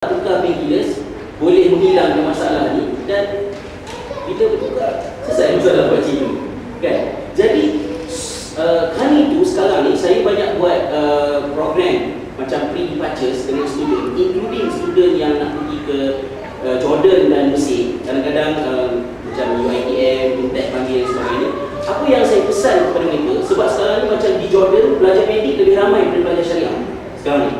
tukar painkillers boleh menghilangkan masalah ni dan kita bertukar selesai masalah pakcik tu kan. Jadi kali itu sekarang ni saya banyak buat program macam pre-departures dengan student, including student yang nak pergi ke Jordan dan Mesir. Kadang-kadang macam UiTM, Intech panggil dan sebagainya. Apa yang saya pesan kepada mereka, sebab sekarang ni macam di Jordan pelajar medik lebih ramai daripada pelajar syariah sekarang ni.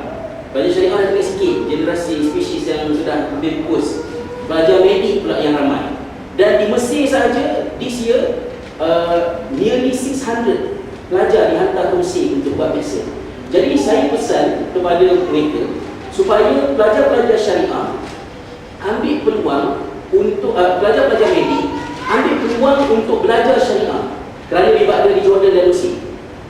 Pelajar syariah dah tinggal sikit, generasi spesies yang sudah lebih fokus. Pelajar medik pula yang ramai. Dan di Mesir sahaja, this year nearly 600 pelajar dihantar ke Mesir untuk buat medicine. Jadi saya pesan kepada mereka supaya pelajar-pelajar syariah ambil peluang untuk pelajar-pelajar medik ambil peluang untuk belajar syariah kerana berada di Jordan dan Mesir.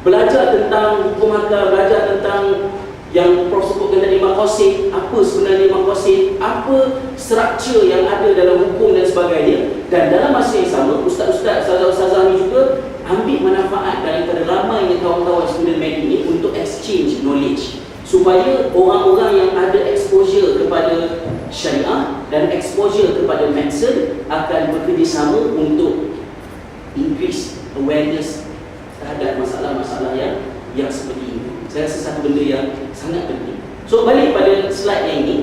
Belajar tentang hukum akal, belajar tentang yang Prof sebutkan tadi maqasid, apa sebenarnya maqasid, apa struktur yang ada dalam hukum dan sebagainya. Dan dalam masa yang sama, ustaz-ustaz, ustazah-ustazah ni juga ambil manfaat daripada ramainya kawan-kawan student medik ni untuk exchange knowledge supaya orang-orang yang ada exposure kepada syariah dan exposure kepada medicine akan bekerjasama untuk increase awareness terhadap masalah-masalah yang seperti ini. Saya rasa satu benda yang sangat penting. So balik pada slide yang ini,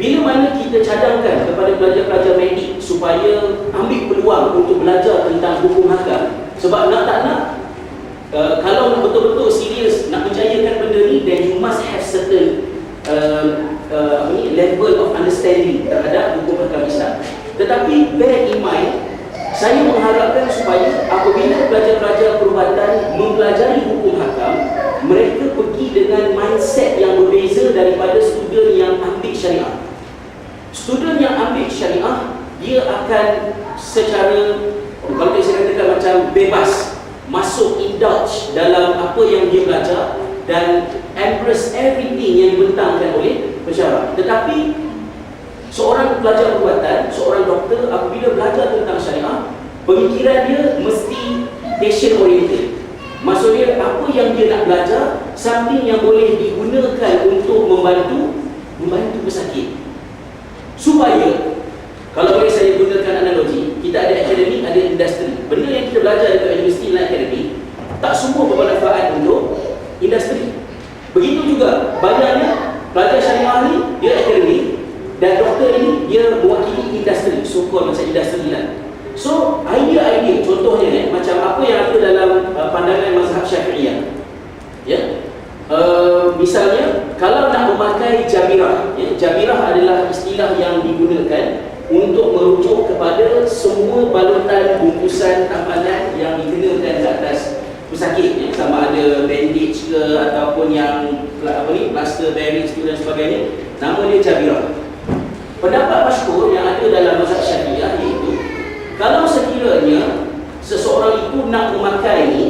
bila mana kita cadangkan kepada pelajar-pelajar medik supaya ambil peluang untuk belajar tentang hukum hakam, sebab nak tak nak kalau nak betul-betul serius nak menjayakan benda ni, then you must have certain level of understanding terhadap hukum hakam Islam. Tetapi bear in mind, saya mengharapkan supaya apabila pelajar-pelajar perubatan mempelajari hukum hakam, mereka pergi dengan mindset yang berbeza daripada student yang ambil syariah. Student yang ambil syariah, dia akan secara, kalau saya katakan macam bebas, masuk indulge dalam apa yang dia belajar dan embrace everything yang dibentangkan oleh pensyarah. Tetapi seorang pelajar perubatan, seorang doktor, apabila belajar tentang syariah, pemikiran dia mesti patient oriented. Maksudnya apa yang dia nak belajar, something yang boleh digunakan untuk membantu pesakit. Supaya, kalau boleh saya gunakan analogi, kita ada akademik, ada industri. Benda yang kita belajar dekat universiti dan akademik, tak semua bermanfaat untuk industri. Begitu juga, banyaknya pelajar syariah ni, dia akademik, dan doktor ini dia mewakili industri, so-called macam industri lah. So, idea-idea, contohnya macam apa yang ada dalam pandangan mazhab Syafi'iyah. Ya? Misalnya, kalau nak memakai jabirah, ya, jabirah adalah istilah yang digunakan untuk merujuk kepada semua balutan bungkusan amalan yang dikenakan ke atas pesakit, ya, sama ada bandage ke ataupun yang plaster, bandage dan sebagainya. Nama dia jabirah. Pendapat masyhur yang ada dalam mazhab Syafi'iyah iaitu, kalau sekiranya seseorang itu nak memakai ini,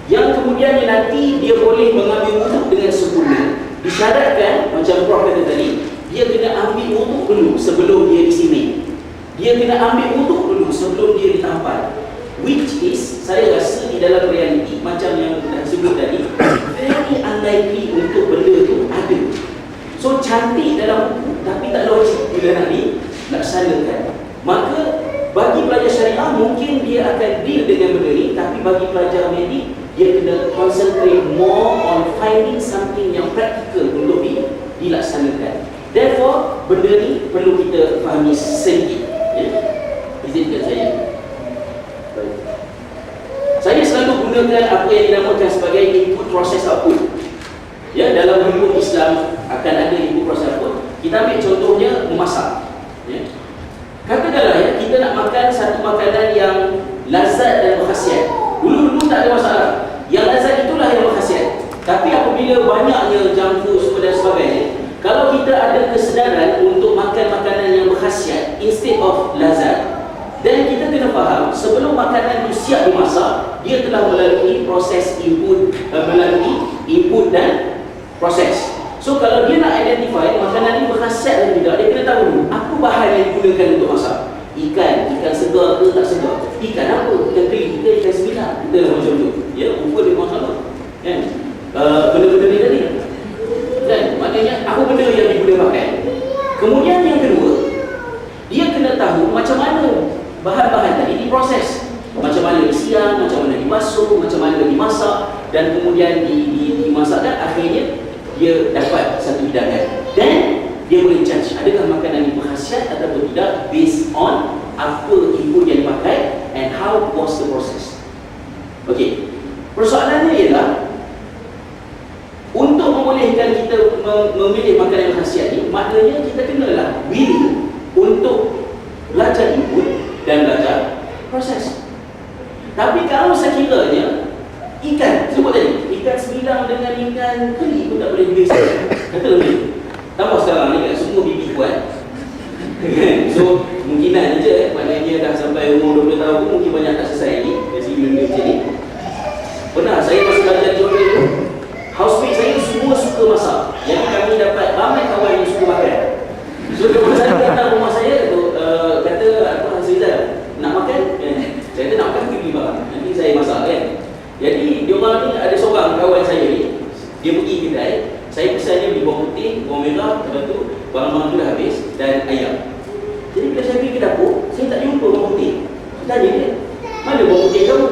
yang kemudiannya nanti dia boleh mengambil wuduk dengan sempurna, disyaratkan macam Prof kata tadi, dia kena ambil wuduk dulu sebelum dia disimik. Dia kena ambil wuduk dulu sebelum dia ditampal. Which is, saya rasa di dalam realiti macam yang dah sebut tadi, very unlikely untuk benda itu ada. So cantik dalam buku tapi tak logik bila nak dilaksanakan. Maka bagi pelajar syariah mungkin dia akan deal dengan benda ni, tapi bagi pelajar medik dia kena concentrate more on finding something yang practical untuk dilaksanakan. Therefore benda ni perlu kita fahami sedikit, ya? Izinkan saya. Baik. Saya selalu gunakan apa yang dinamakan sebagai input process output. Ya, dalam hukum Islam akan ada input process output. Kita ambil contohnya memasak. Ya. Katakanlah ya, kita nak makan satu makanan yang lazat dan berkhasiat. Dulu tak ada masalah. Yang lazat itulah yang berkhasiat. Tapi apabila banyaknya junk food dan sebagainya, kalau kita ada kesedaran untuk makan makanan yang berkhasiat instead of lazat, dan kita kena faham sebelum makanan itu siap dimasak, dia telah melalui proses input, dan proses. So kalau dia nak identify makanan ini berkhasiat dan tidak, dia kena tahu dulu apa bahan yang digunakan untuk masak. Ikan segar ke tak segar? Ikan apa? Ikan kering ke ikan sembilan? Kita macam tu. Ya, rupa dia sama. Kan? Benda-benda ni tadi. Kan? Maknanya apa benda yang digunakan? dan kemudian dimasakkan, akhirnya dia dapat satu hidangan dan dia boleh judge adakah makanan ini berkhasiat atau tidak based on apa input yang dipakai and how was the process. Okey, persoalannya ialah untuk membolehkan kita memilih makanan yang khasiat ni, maknanya kita kenalah willing untuk belajar input dan belajar proses. Tapi kalau sekiranya ikan, sebut tadi, ikan sebilang dengan ikan keli pun tak boleh dibezakan, kata lebih. Tambah sekarang ni kan semua bibi kuat. So mungkinan je, maknanya dah sampai umur 20 tahun mungkin banyak tak selesai ni dari segi benda macam ni. Pernah saya masa belajar di hotel tu, housemate saya semua suka masak. Jadi kami dapat ramai kawan yang suka makan. So kawan saya datang rumah saya tu, kata apa Hasilzal nak makan? Saya kata nak makan pergi barang, nanti saya masak kan. Jadi dia orang ni ada seorang kawan saya ni, dia pergi kedai, saya pesan dia beli bawang putih, bawang merah, lepas tu barang-barang tu dah habis dan ayam. Jadi bila saya pergi ke dapur, saya tak jumpa bawang putih. Saya tanya dia, mana bawang putih kamu?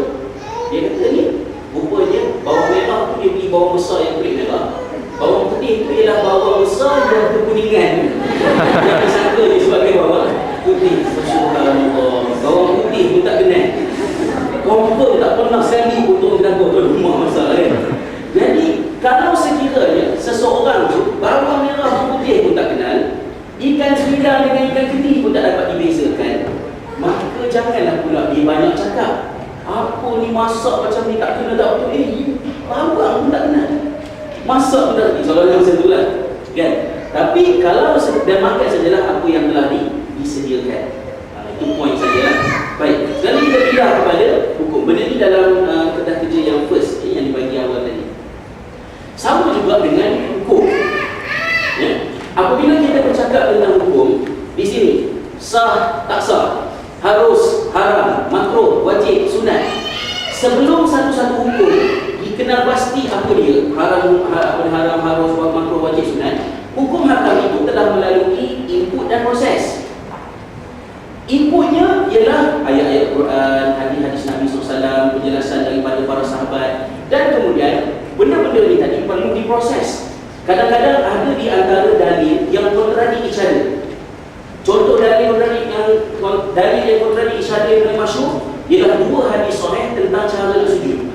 Dia kata ni, rupanya bawang merah tu dia beli bawang besar yang kulit merah. Bawang putih tu ialah bawang besar yang kekuningan. Dia disangka dia sebagai bawang putih. Subhanallah, bawang putih pun tak kenal. Confirm tak pernah sekali untuk dapur ke rumah masak kan. Jadi kalau sekiranya seseorang tu bawang merah bawang putih pun tak kenal, ikan sebilang dengan ikan keli pun tak dapat dibezakan, maka janganlah pula dia banyak cakap apa ni masak macam ni tak kena tak betul. Bawang pun tak kenal, masak pun tak kenal. Soalan macam tu lah kan. Tapi kalau dan makan sajalah apa yang telah disediakan. Itu poin sajalah. Baik, sekarang kita pindah kepada hukum. Benda ni dalam kedah kerja yang first yang dibagi awal tadi. Sama juga dengan hukum. Ya? Apabila kita bercakap tentang hukum, di sini sah, tak sah, harus, haram, makruh, wajib, sunat. Sebelum satu-satu hukum dikenal pasti apa dia, haram, harus, makruh, wajib, sunat. Hukum hakam itu telah melalui input dan proses. Inputnya ialah ayat-ayat Quran, hadis-hadis Nabi SAW, penjelasan daripada para sahabat, dan kemudian benda-benda ni tadi perlu diproses. Kadang-kadang ada di antara dalil yang kontradik each other. Contoh dalil yang kontradik each other yang paling masyhur ialah dua hadis sahih tentang cara nak sujud.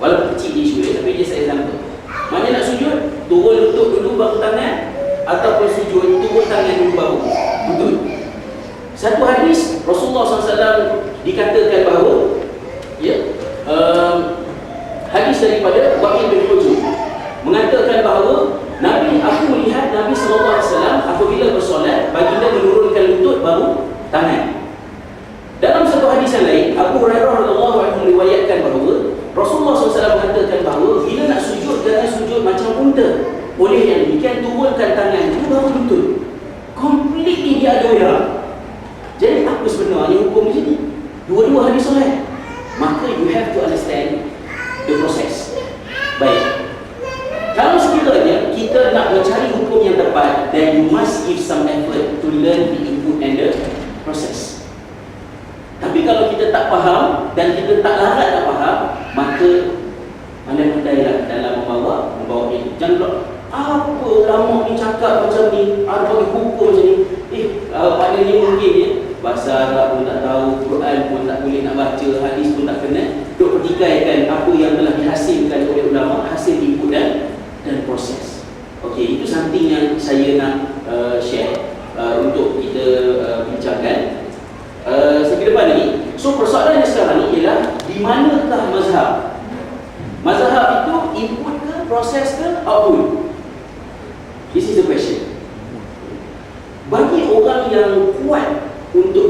Walaupun kecil isu tapi dia saya example. Mana nak sujud, turun lutut dulu baru tangan, ataupun sujud turun tangan dulu baru lutut. Satu hadis Rasulullah SAW dikatakan bahawa hadis daripada Wa'il bin Hujr mengatakan bahawa aku melihat Nabi SAW apabila bersolat, baginda menurunkan lutut baru tangan. Dalam satu hadis yang lain, Abu Hurairah radhiyallahu anhu meriwayatkan bahawa Rasulullah SAW mengatakan bahawa bila nak sujud, jangan sujud macam unta. Oleh yang demikian, turunkan tangan dulu baru lutut. Completely dia ada way. Jadi apa sebenarnya hukum di sini? Dua-dua hadis sahih. Maka you have to understand the process. Baik. Kalau sekiranya kita nak mencari hukum yang tepat, then you must give some effort to learn the input and the process. Tapi kalau kita tak faham dan kita tak larat nak faham, maka pandai-pandailah dalam membawa ini. Jangan pula apa lama ni cakap macam ni, ada bagi hukum macam ni. Maknanya mungkin ni bahasa Arab pun tak tahu, Quran pun tak boleh nak baca, hadis pun tak kena. Duk pertikaikan apa yang telah dihasilkan oleh ulama, hasil input dan proses. Okey, itu something yang saya nak share untuk kita bincangkan segi depan lagi. So persoalannya sekarang ni ialah di manakah mazhab? Mazhab itu input ke, proses ke, output? This is the question. Bagi orang yang kuat untuk